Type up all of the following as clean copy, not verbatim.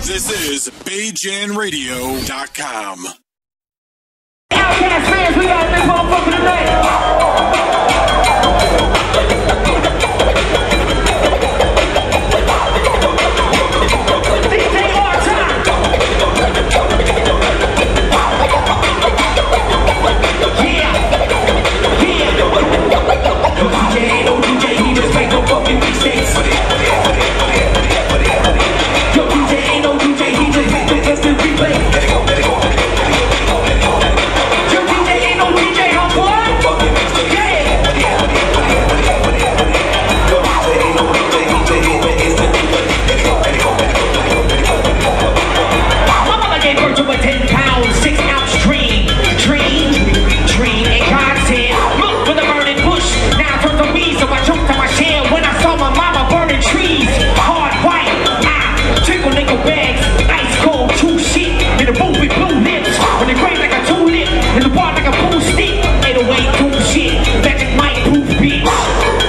This is BayJanRadio.com. Outcast fans, we got this motherfucker tonight. DJ R-Time. Yeah. DJ ain't no DJ, he just make no fucking mistakes. Yo, DJ ain't no DJ, he just make the instant replay. Yo, DJ ain't no DJ, huh, boy? Yeah. My mother gave birth to a 10-pound, 6-ounce dream, and God said, look for the burning bush. Now I turned to weed, so I jumped to my shell when I saw my mama burning trees. Hard white, tickle nickel bags, ice cold, true shit, in a boot with blue lips, when it gray like a tulip, in the bar like a pool stick, 808 cool shit, magic mic proof bitch.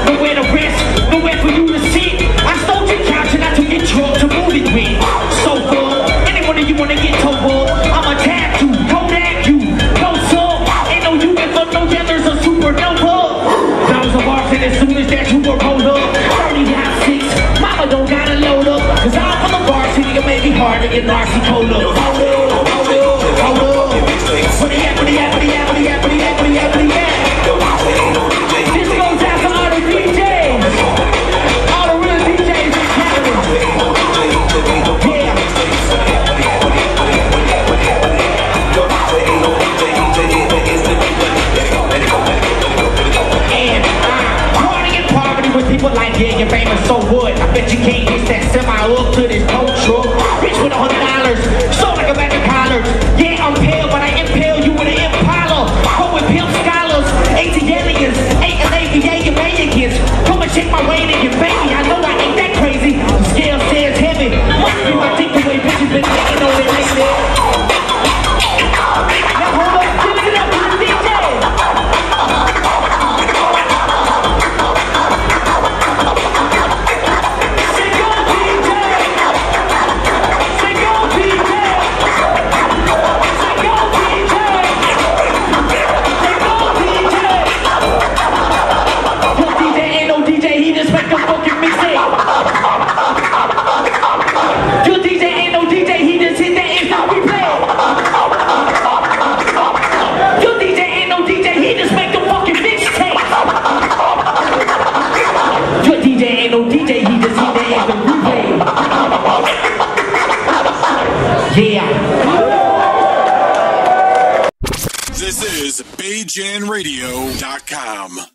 Nowhere to rest, nowhere for you to sit. I stole your couch and I took your truck to move it with. So good, any one of you wanna get told up, I'ma tap you, Kodak you, no sub. Ain't no you can fuck no yellers or supernova. Those of ours, and as soon as that you were rolled up, 30.6, mama don't gotta load up, cause I'm from the varsity, it may be hard to get Narcy cola. Hold up. What the at? This goes out to all the DJs. All the real DJs in Canada. Yeah. And partying in poverty with people like, yeah, you're famous, so what? I bet you can't get that semi up to this tow truck. Rich with $100, so like a bag of collars. Yeah, I'm pale, but I impale you with an Impala. Go with pimp scholars, ATLians, ain't an ABA Americans. Come and check my weight and your baby. I know I ain't that crazy. The scale says heavy. Must be my dick the way bitches been taking on it lately. Now hold up, give it up to the DJ. Yeah. This is BayJanRadio.com.